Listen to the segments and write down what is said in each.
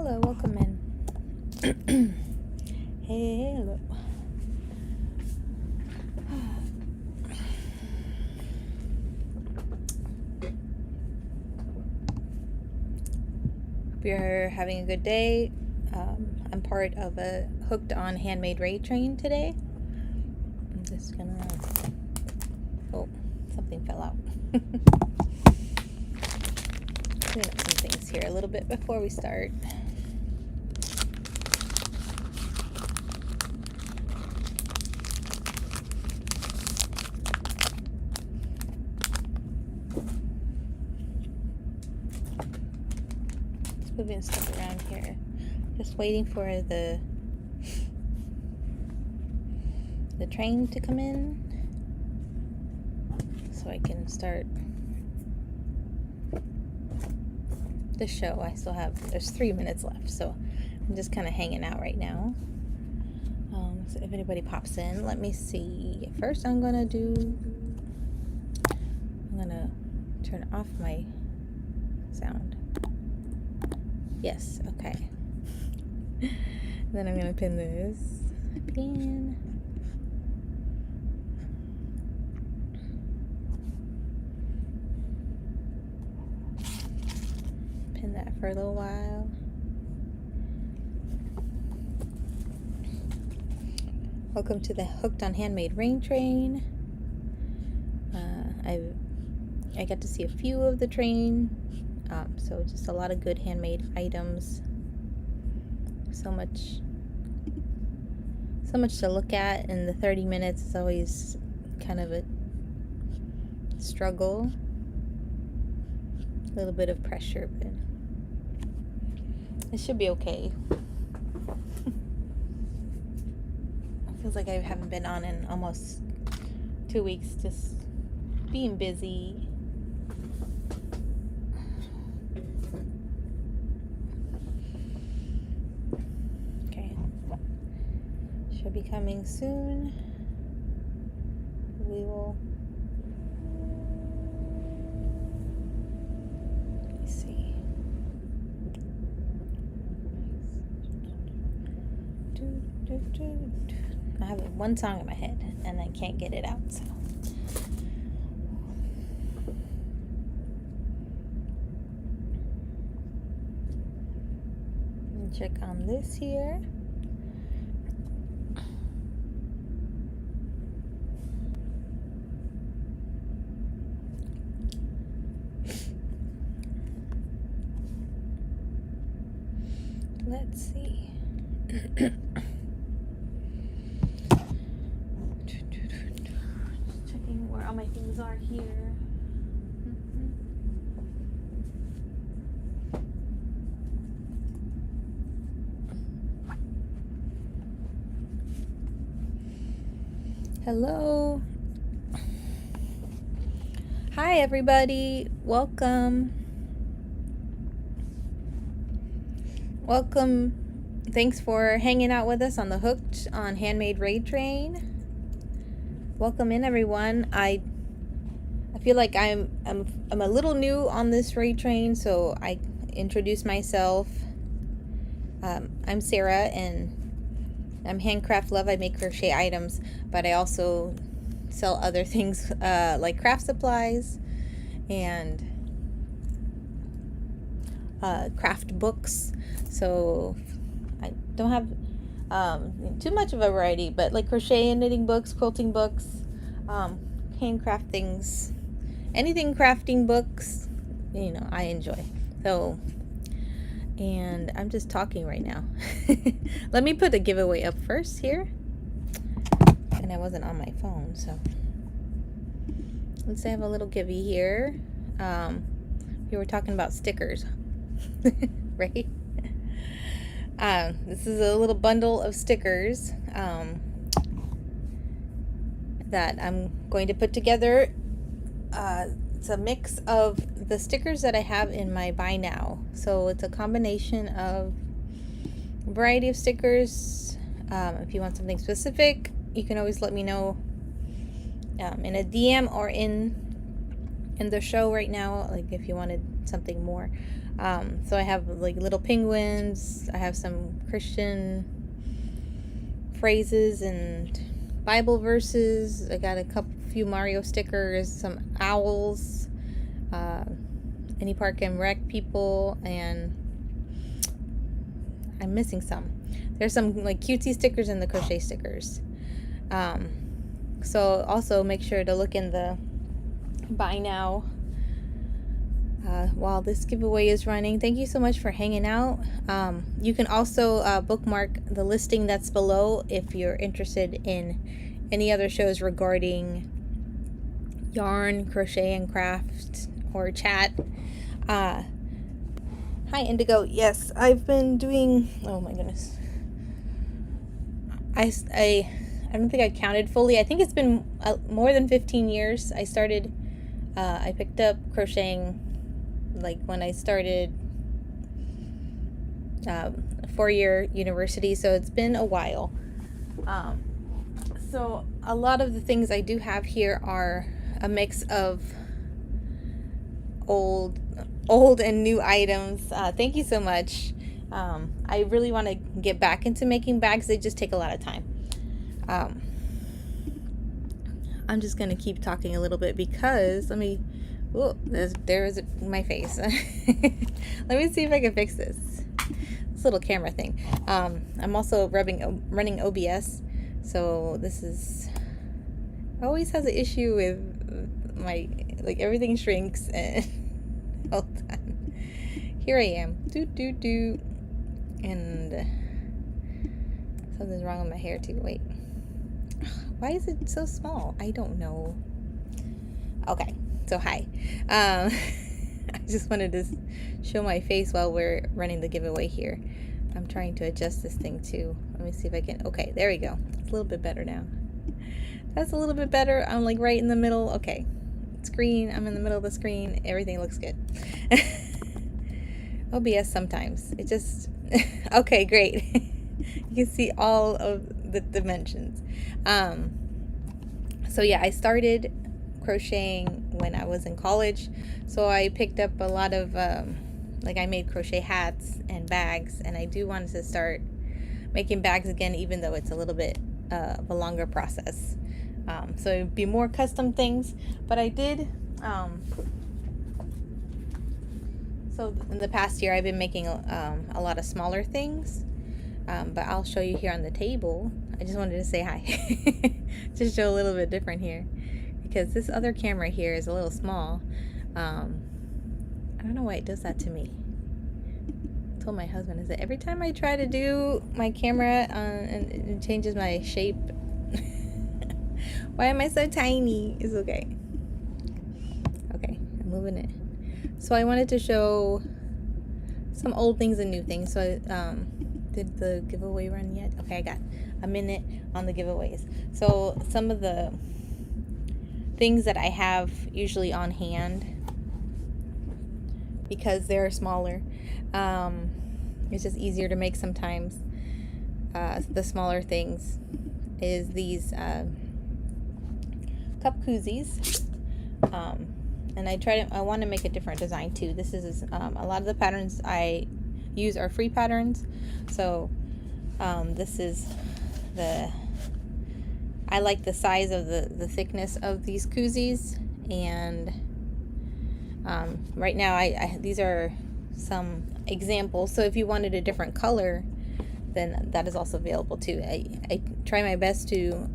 Hello, welcome in. Hello. Hope you're having a good day. I'm part of a Hooked on Handmade raid train today. I'm just gonna... Oh, something fell out. Clean up some things here a little bit before we start. Just moving stuff around here. Just waiting for the train to come in so I can start the show. There's 3 minutes left, so I'm just kind of hanging out right now. So if anybody pops in, let me see. First I'm gonna turn off my sound. Yes, okay. Then I'm gonna pin this. Pin that for a little while. Welcome to the Hooked on Handmade raid train. I got to see a few of the train, so just a lot of good handmade items. So much to look at, and the 30 minutes is always kind of a struggle. A little bit of pressure, but it should be okay. It feels like I haven't been on in almost 2 weeks, just being busy. Okay. Should be coming soon. We will... I have one song in my head and I can't get it out, so check on this here. Let's see. Checking where all my things are here. Hello. Hi everybody. Welcome. Welcome. Thanks for hanging out with us on the Hooked on Handmade raid train. Welcome in, everyone. I feel like I'm a little new on this raid train, so I introduce myself. I'm Sarah, and I'm Handcraft Love. I make crochet items, but I also sell other things like craft supplies and craft books. So I don't have too much of a variety, but like crochet and knitting books, quilting books, handcraft things, anything crafting books, I enjoy. So, and I'm just talking right now. Let me put a giveaway up first here. And I wasn't on my phone, so let's have a little givey here. We were talking about stickers, right? This is a little bundle of stickers that I'm going to put together. It's a mix of the stickers that I have in my Buy Now. So it's a combination of a variety of stickers. If you want something specific, you can always let me know in a DM or in in the show right now, like if you wanted something more. So I have like little penguins, I have some Christian phrases and Bible verses, I got a few Mario stickers, some owls, any park and rec people, and I'm missing some. There's some like cutesy stickers and the crochet stickers. So also make sure to look in the buy now while this giveaway is running. Thank you so much for hanging out. You can also bookmark the listing that's below if you're interested in any other shows regarding yarn, crochet and craft, or chat. Hi Indigo. Yes, I've been doing, oh my goodness, I don't think I counted fully. I think it's been more than 15 years. I picked up crocheting like when I started 4-year university, so it's been a while. So a lot of the things I do have here are a mix of old and new items. Thank you so much. I really want to get back into making bags. They just take a lot of time. I'm just gonna keep talking a little bit because there's my face. Let me see if I can fix this little camera thing. I'm also running OBS, so this is always has an issue with my, like, everything shrinks and hold on. Here I am. And something's wrong with my hair too. Wait. Why is it so small? I don't know. Okay, so hi. I just wanted to show my face while we're running the giveaway here. I'm trying to adjust this thing too. Let me see if I can. Okay, there we go. It's a little bit better now. That's a little bit better. I'm like right in the middle. Okay, screen. I'm in the middle of the screen. Everything looks good. OBS sometimes. It just... Okay, great. You can see all of the dimensions. So yeah, I started crocheting when I was in college, so I picked up a lot of like I made crochet hats and bags, and I do want to start making bags again, even though it's a little bit of a longer process. So it'd be more custom things, but I did so in the past year I've been making a lot of smaller things, but I'll show you here on the table. I just wanted to say hi. Just show a little bit different here, because this other camera here is a little small. I don't know why it does that to me. I told my husband, is that every time I try to do my camera and it changes my shape. Why am I so tiny? It's okay. Okay, I'm moving it. So I wanted to show some old things and new things. So I did the giveaway run yet? Okay, I got a minute on the giveaways. So some of the things that I have usually on hand, because they're smaller, it's just easier to make sometimes. The smaller things is these cup koozies, and I want to make a different design too. This is a lot of the patterns I use are free patterns, so this is I like the size of the thickness of these koozies, and right now these are some examples. So if you wanted a different color, then that is also available too. I try my best to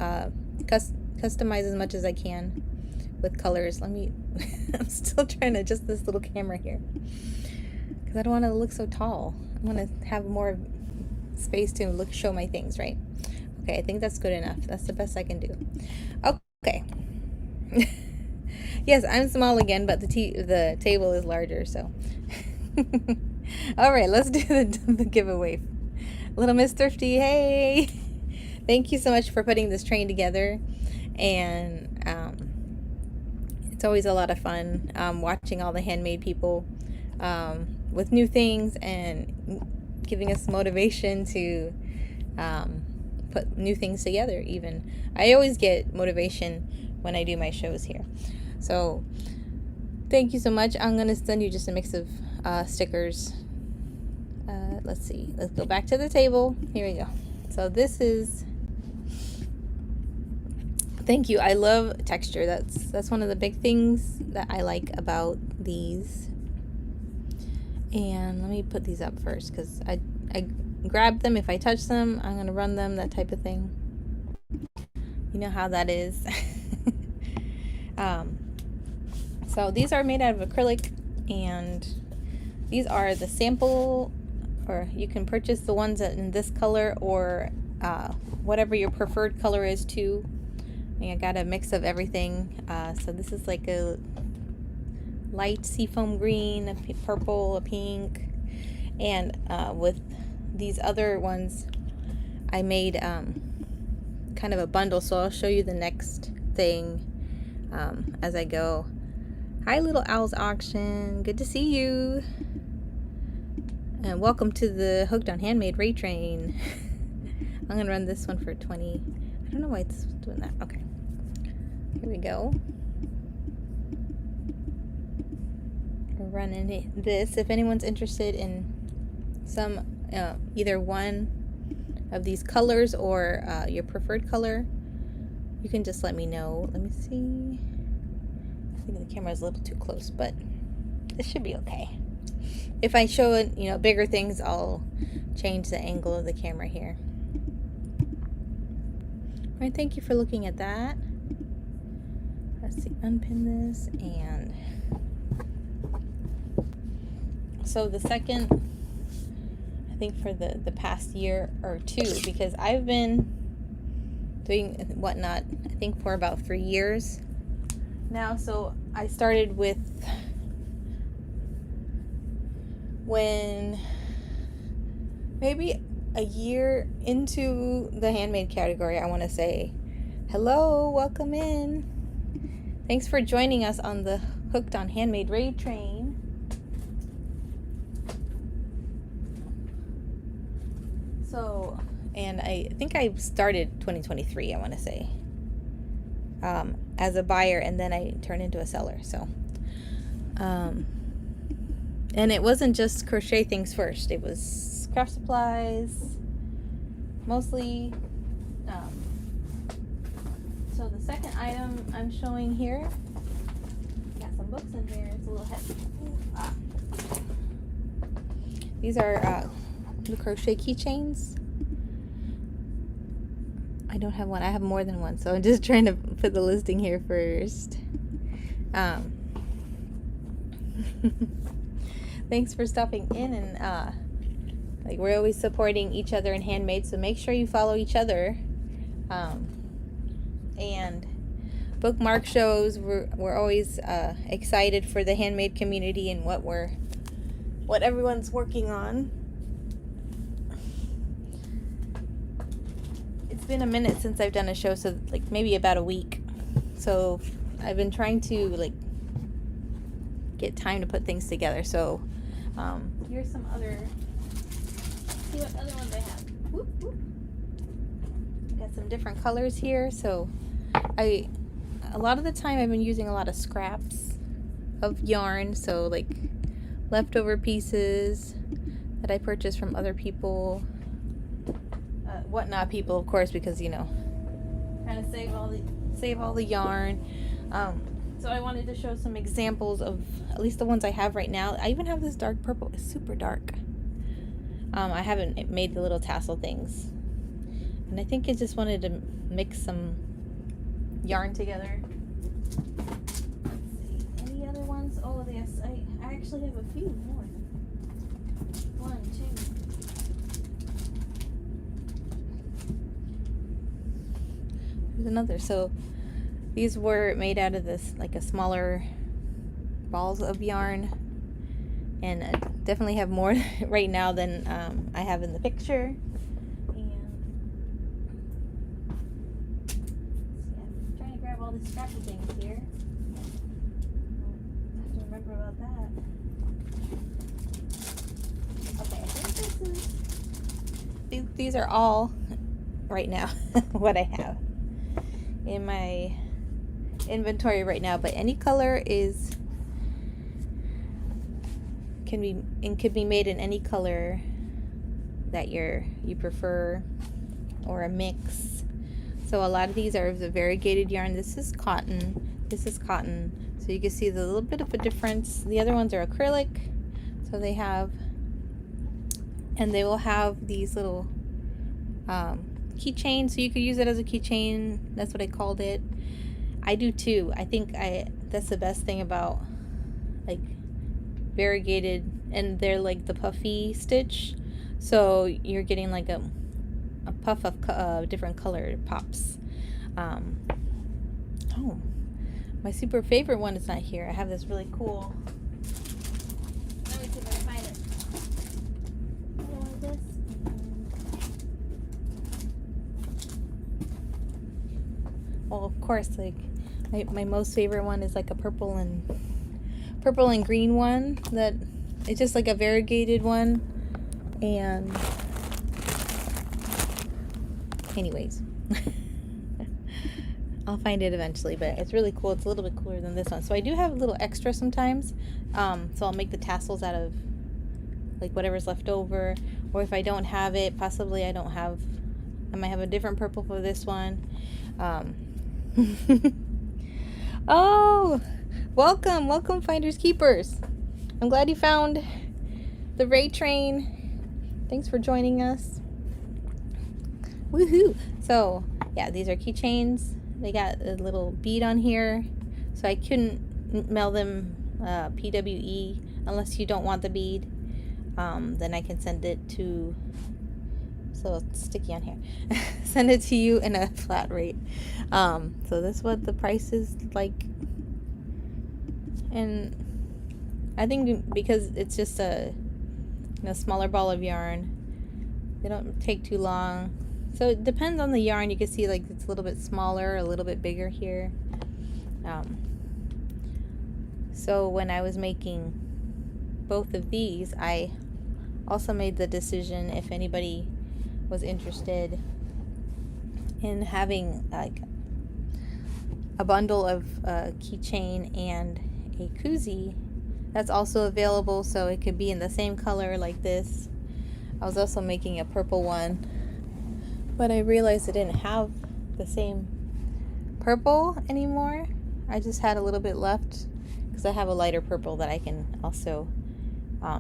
customize as much as I can with colors. I'm still trying to adjust this little camera here because I don't want to look so tall. I want to have more space to show my things, right? Okay, I think that's good enough. That's the best I can do. Okay. Yes, I'm small again, but the table is larger, so. All right, let's do the giveaway. Little Miss Thrifty, hey! Thank you so much for putting this train together, and it's always a lot of fun watching all the handmade people with new things and giving us motivation to put new things together. Even I always get motivation when I do my shows here. So Thank you so much. I'm going to send you just a mix of stickers. Let's see. Let's go back to the table. Here we go. So this is... Thank you. I love texture. That's one of the big things that I like about these. And let me put these up first because I grab them. If I touch them, I'm going to run them, that type of thing. You know how that is. So these are made out of acrylic, and these are the sample, or you can purchase the ones in this color or whatever your preferred color is too. I got a mix of everything. So this is like a light seafoam green, a purple, a pink, and with these other ones I made kind of a bundle, so I'll show you the next thing as I go. Hi Little Owl's Auction, good to see you, and welcome to the Hooked on Handmade Rate Train. I'm gonna run this one for 20. I don't know why it's doing that. Okay, here we go. We're running this. If anyone's interested in some either one of these colors or your preferred color, you can just let me know. Let me see. I think the camera is a little too close, but this should be okay. If I show it, you know, bigger things, I'll change the angle of the camera here. All right, thank you for looking at that. Let's see, unpin this, and so the second, I think for the past year or two, because I've been doing whatnot, I think for about 3 years now. So I started with when maybe a year into the handmade category, I want to say hello, welcome in. Thanks for joining us on the Hooked on Handmade Raid Train. So, and I think I started 2023, I want to say, as a buyer, and then I turned into a seller. So, and it wasn't just crochet things first. It was craft supplies, mostly. So the second item I'm showing here, got some books in here. It's a little heavy. These are the crochet keychains. I don't have one. I have more than one, so I'm just trying to put the listing here first. Thanks for stopping in, and like, we're always supporting each other in Handmade, so make sure you follow each other. And bookmark shows. We're always excited for the handmade community and what everyone's working on. It's been a minute since I've done a show, so like maybe about a week. So I've been trying to like get time to put things together. So here's some other. See what other ones I have. Whoop, whoop. Got some different colors here. So a lot of the time I've been using a lot of scraps of yarn. So like leftover pieces that I purchased from other people. Whatnot people, of course, because, you know, trying to save all the yarn. So I wanted to show some examples of at least the ones I have right now. I even have this dark purple. It's super dark. I haven't made the little tassel things, and I think I just wanted to mix some yarn together. Let's see, any other ones? Oh yes, I actually have a few more. 1, 2. There's another. So these were made out of this, like a smaller balls of yarn, and I definitely have more right now than I have in the picture. And I'm trying to grab all these scrappy things here. I have to remember about that. Okay, I think this is. These are all right now what I have in my inventory right now, but any color is can be made in any color that you prefer, or a mix. So a lot of these are the variegated yarn. This is cotton. This is cotton. So you can see the little bit of a difference. The other ones are acrylic. So they will have these little keychains. So you could use it as a keychain. That's what I called it. I do too. I think that's the best thing about like variegated, and they're like the puffy stitch. So you're getting like a puff of different colored pops. Oh, my super favorite one is not here. I have this really cool. Let me see if I can find it. This. Well, of course, like my most favorite one is like a purple and green one. That it's just like a variegated one. And anyways, I'll find it eventually, but it's really cool. It's a little bit cooler than this one. So I do have a little extra sometimes. So I'll make the tassels out of like whatever's left over, or if I don't have it, possibly I might have a different purple for this one. Oh, welcome finders keepers. I'm glad you found the Raid Train. Thanks for joining us. Woohoo! So yeah, these are keychains. They got a little bead on here, so I couldn't mail them PWE unless you don't want the bead. Then I can send it to, so it's sticky on here. Send it to you in a flat rate. So that's what the price is like. And I think because it's just a smaller ball of yarn, they don't take too long. So it depends on the yarn. You can see like it's a little bit smaller, a little bit bigger here. So when I was making both of these, I also made the decision, if anybody was interested in having like a bundle of keychain and a koozie, that's also available. So it could be in the same color like this. I was also making a purple one, but I realized I didn't have the same purple anymore. I just had a little bit left because I have a lighter purple that I can also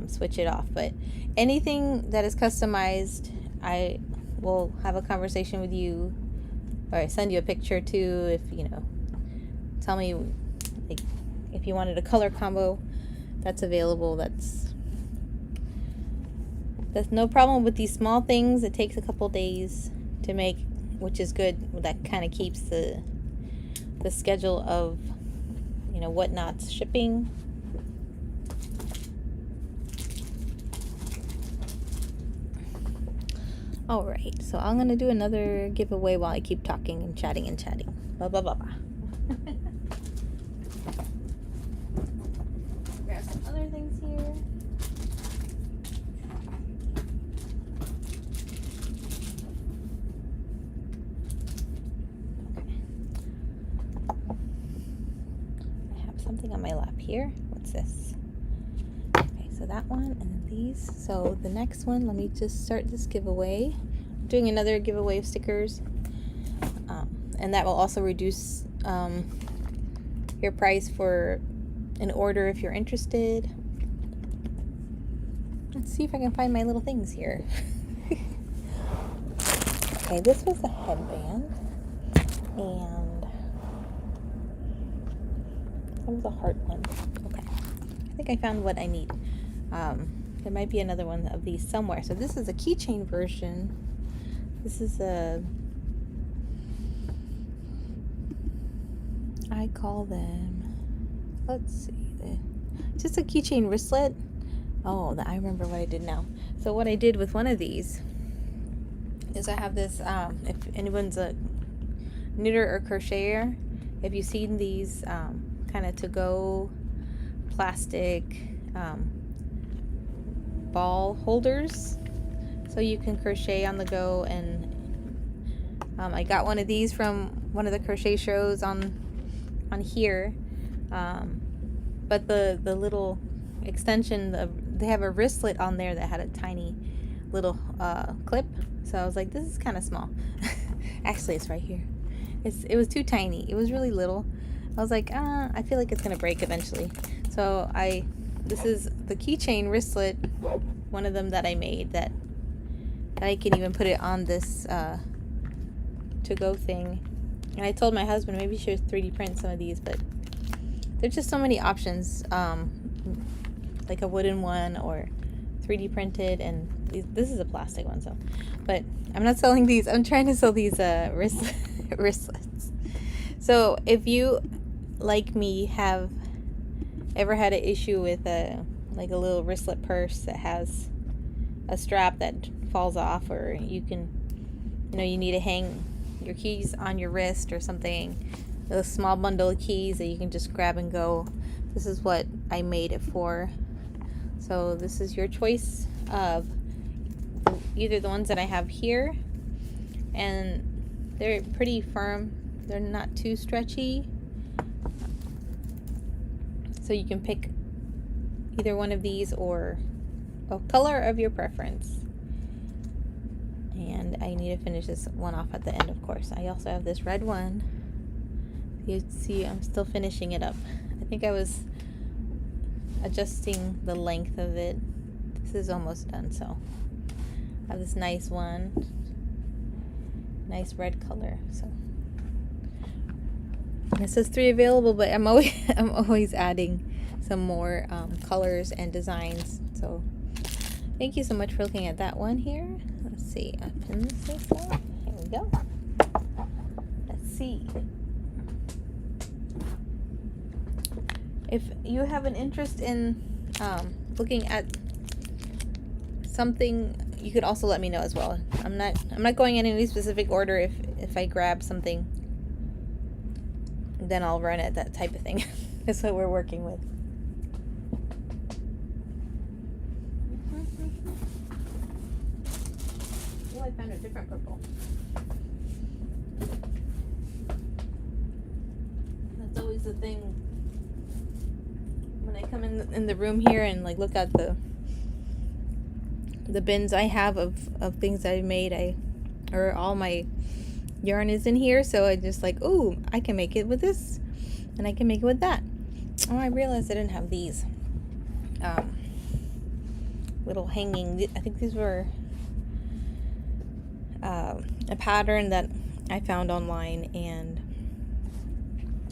switch it off. But anything that is customized, I will have a conversation with you, or I send you a picture too. If tell me like, if you wanted a color combo, that's available. That's no problem with these small things. It takes a couple days to make, which is good. That kind of keeps the schedule of whatnot's shipping. All right, so I'm gonna do another giveaway while I keep talking and chatting. Blah blah blah blah. Grab some other things here. Something on my lap here. What's this? Okay, so that one and then these. So the next one, let me just start this giveaway. I'm doing another giveaway of stickers, and that will also reduce your price for an order if you're interested. Let's see if I can find my little things here. Okay, this was a headband, and that was a heart one. Okay, I think I found what I need. There might be another one of these somewhere. So this is a keychain version. This is I call them, let's see, just a keychain wristlet. Oh, I remember what I did now. So what I did with one of these is I have this, if anyone's a knitter or crocheter, if you've seen these kind of to-go plastic ball holders, so you can crochet on the go. And I got one of these from one of the crochet shows on here, but the little extension, they have a wristlet on there that had a tiny little clip. So I was like, this is kind of small. Actually, it's right here. It was too tiny. It was really little. I was like, I feel like it's gonna break eventually. So this is the keychain wristlet, one of them that I made that I can even put it on this to-go thing. And I told my husband maybe she should 3D print some of these, but there's just so many options, like a wooden one or 3D printed, and this is a plastic one. So, but I'm not selling these. I'm trying to sell these wristlets. So if you, like me, have ever had an issue with like a little wristlet purse that has a strap that falls off, or you need to hang your keys on your wrist or something, a small bundle of keys that you can just grab and go, this is what I made it for. So this is your choice of either the ones that I have here, and they're pretty firm, they're not too stretchy, so you can pick either one of these or a color of your preference. And I need to finish this one off at the end, of course. I also have this red one. You see, I'm still finishing it up. I think I was adjusting the length of it. This is almost done, so I have this nice one, nice red color. So and it says 3 available, but I'm always adding some more colors and designs. So thank you so much for looking at that one here. Let's see, I pin this up. Here we go. Let's see. If you have an interest in looking at something, you could also let me know as well. I'm not going in any specific order. If I grab something, then I'll run it, that type of thing. That's what we're working with. Oh, I found a different purple. That's always the thing when I come in the room here and like look at the bins I have of things I've made. Or all my yarn is in here, so I just like, oh, I can make it with this and I can make it with that. Oh, I realized I didn't have these little hanging, I think these were a pattern that I found online, and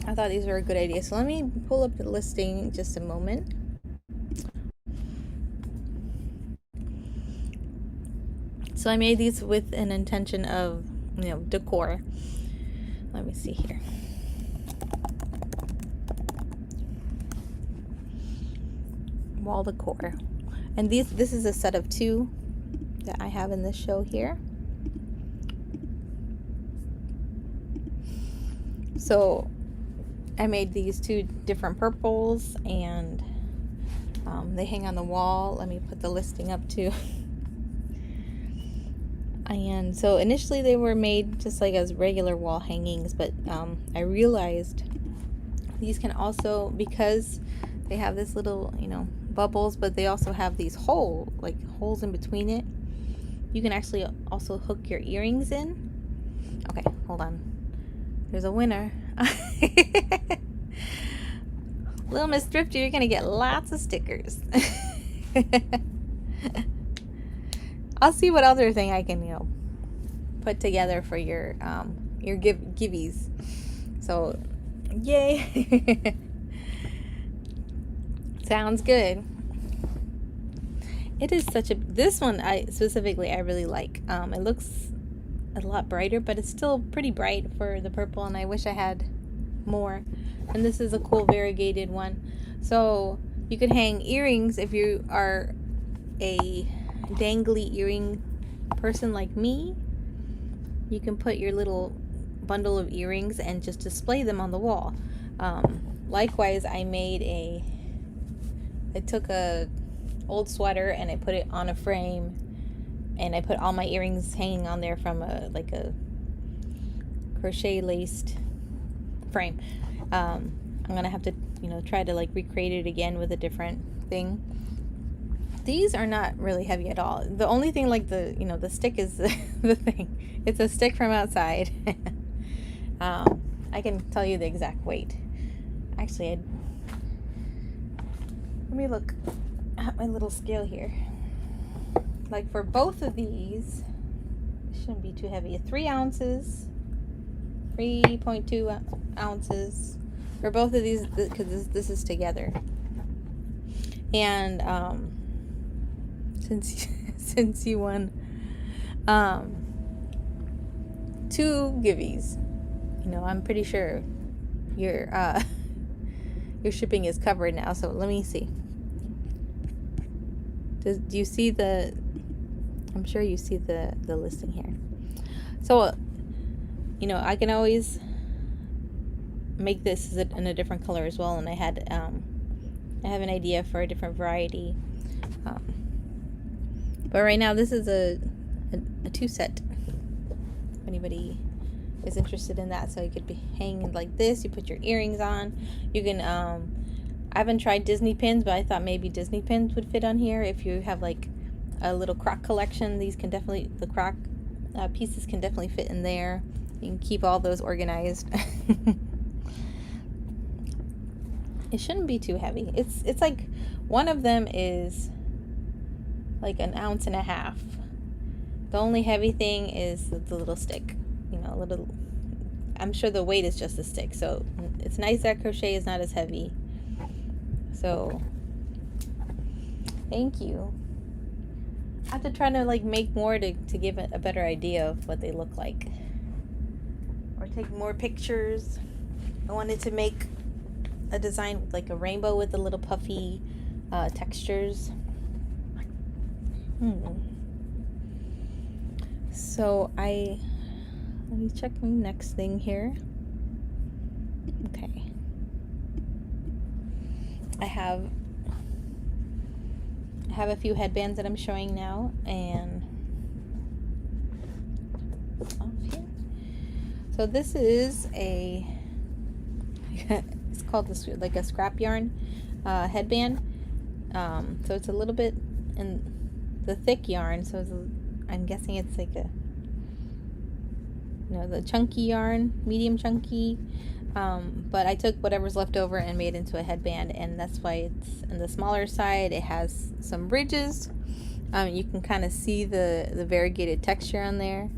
I thought these were a good idea. So let me pull up the listing in just a moment. So I made these with an intention of, decor. Let me see here. Wall decor. And this is a set of 2 that I have in this show here. So I made these 2 different purples, and they hang on the wall. Let me put the listing up too. And so initially they were made just like as regular wall hangings, but I realized these can also, because they have this little, bubbles, but they also have these holes in between it. You can actually also hook your earrings in. Okay, hold on. There's a winner. Little Miss Thrifty, you're gonna get lots of stickers. I'll see what other thing I can, put together for your giveys. So, yay! Sounds good. It is such a, this one I really like. It looks a lot brighter, but it's still pretty bright for the purple, and I wish I had more. And this is a cool variegated one. So you could hang earrings if you are a dangly earring person like me. You can put your little bundle of earrings and just display them on the wall. Likewise, I took a old sweater and I put it on a frame, and I put all my earrings hanging on there from a crochet laced frame. I'm gonna have to try to recreate it again with a different thing. These are not really heavy at all. The only thing, like the stick is the thing. It's a stick from outside. I can tell you the exact weight. Actually, let me look at my little scale here. Like for both of these, it shouldn't be too heavy. 3 ounces, 3.2 ounces for both of these, because this is together. And since you won 2 givvies, I'm pretty sure your shipping is covered now. So let me see. Do you see I'm sure you see the listing here. So I can always make this in a different color as well, and I have an idea for a different variety, but right now this is a 2 set, if anybody is interested in that. So you could be hanging like this, you put your earrings on, you can I haven't tried Disney pins, but I thought maybe Disney pins would fit on here. If you have like a little crock collection, these can definitely, the crock pieces can definitely fit in there. You can keep all those organized. It shouldn't be too heavy. It's like, one of them is like 1.5 ounces. The only heavy thing is the little stick. I'm sure the weight is just the stick. So it's nice that crochet is not as heavy. So thank you. I have to try to like make more to give it a better idea of what they look like, or take more pictures. I wanted to make a design with like a rainbow with the little puffy textures. So let me check my next thing here. Okay, I have a few headbands that I'm showing now, and so this is it's called like a scrap yarn headband. So it's a little bit in the thick yarn, so I'm guessing it's like the chunky yarn, medium chunky. But I took whatever's left over and made it into a headband, and that's why it's in the smaller side. It has some ridges. You can kind of see the variegated texture on there.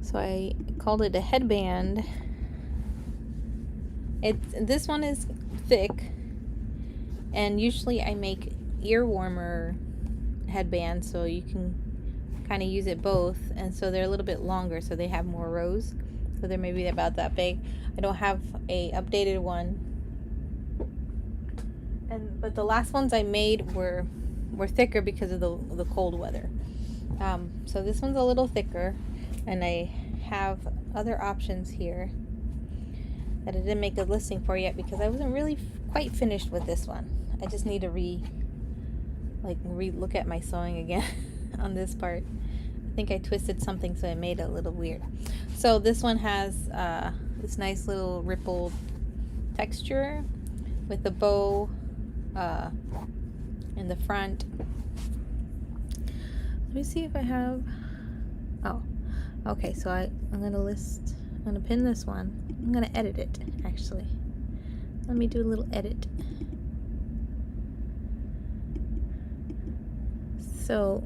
So I called it a headband. This one is thick, and usually I make ear warmer headbands, so you can kind of use it both, and so they're a little bit longer, so they have more rows. So they're maybe about that big. I don't have a updated one, but the last ones I made were thicker because of the cold weather. So this one's a little thicker, and I have other options here that I didn't make a listing for yet because I wasn't really quite finished with this one. I just need to look at my sewing again on this part. I think I twisted something, so it made it a little weird. So this one has this nice little rippled texture with the bow in the front. Let me see if I have. Oh, okay. So I'm gonna pin this one. I'm gonna edit it actually. Let me do a little edit. So.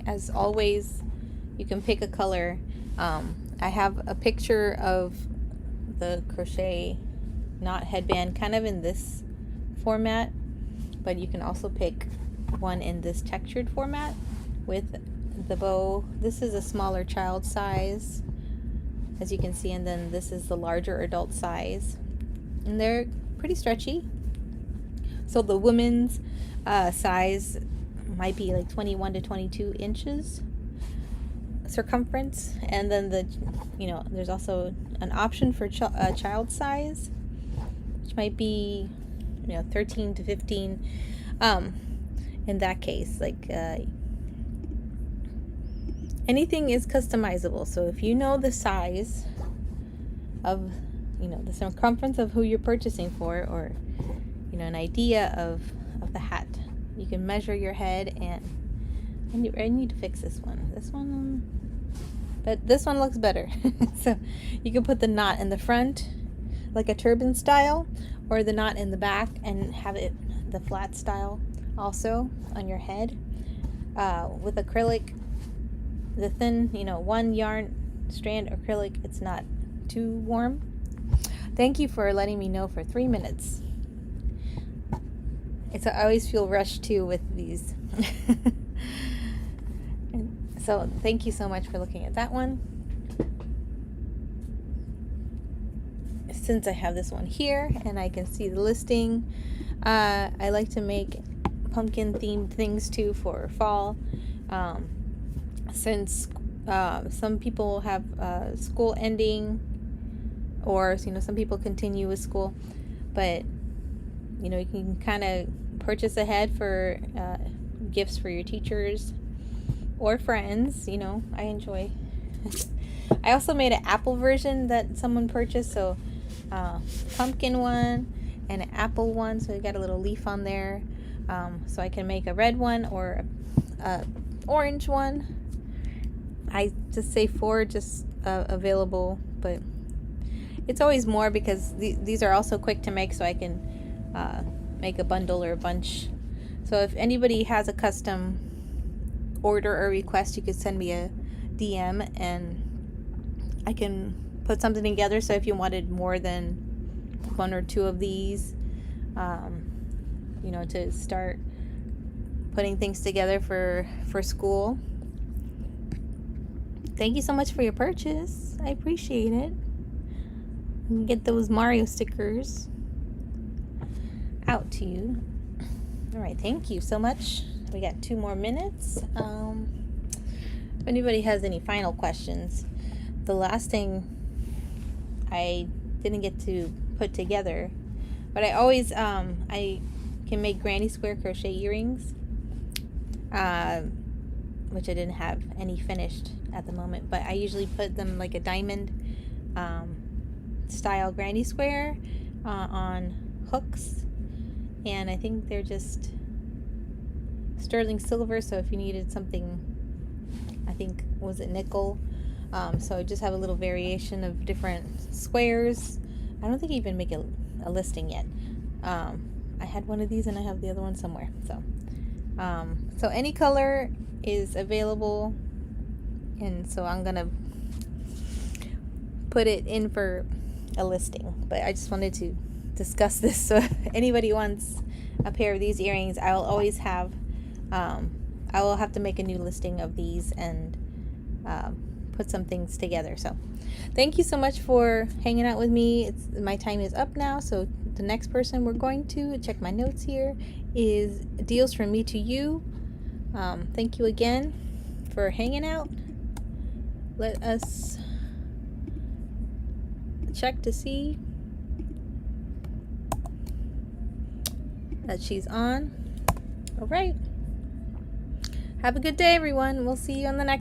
As always, you can pick a color. I have a picture of the crochet knot headband kind of in this format, but you can also pick one in this textured format with the bow. This is a smaller child size, as you can see, and then this is the larger adult size, and they're pretty stretchy. So the women's size might be like 21 to 22 inches circumference, and then there's also an option for child size, which might be 13 to 15. In that case, like anything is customizable. So if you know the size of you know, the circumference of who you're purchasing for, or, you know, an idea of the hat. You can measure your head, and I need to fix this one. But this one looks better. So you can put the knot in the front, like a turban style, or the knot in the back and have it the flat style also on your head. With acrylic, the thin, you know, 1 yarn strand acrylic, it's not too warm. Thank you for letting me know for 3 minutes. I always feel rushed too with these. So thank you so much for looking at that one. Since I have this one here and I can see the listing, I like to make pumpkin themed things too for fall. Since some people have school ending, or, you know, some people continue with school, but, you know, you can kind of purchase ahead for gifts for your teachers or friends. You know, I enjoy. I also made an apple version that someone purchased, so pumpkin one and an apple one, so you got a little leaf on there. So I can make a red one or a orange one. I just say 4 just available, but it's always more because these are also quick to make, so I can make a bundle or a bunch. So if anybody has a custom order or request, you could send me a DM and I can put something together. So if you wanted more than 1 or 2 of these, you know, to start putting things together for school. Thank you so much for your purchase. I appreciate it. You can get those Mario stickers out to you. All right, thank you so much. We got 2 more minutes. If anybody has any final questions, the last thing I didn't get to put together, but I always I can make granny square crochet earrings, which I didn't have any finished at the moment, but I usually put them like a diamond style granny square on hooks, and I think they're just sterling silver, so if you needed something, I think, was it nickel? So I just have a little variation of different squares. I don't think I even make a listing yet. I had one of these and I have the other one somewhere, so any color is available, and so I'm gonna put it in for a listing. But I just wanted to discuss this, so if anybody wants a pair of these earrings, I will always have I will have to make a new listing of these and put some things together. So thank you so much for hanging out with me. My time is up now, so the next person we're going to check my notes here is Deals From Me to You. Thank you again for hanging out. Let us check to see that she's on. All right. Have a good day, everyone. We'll see you on the next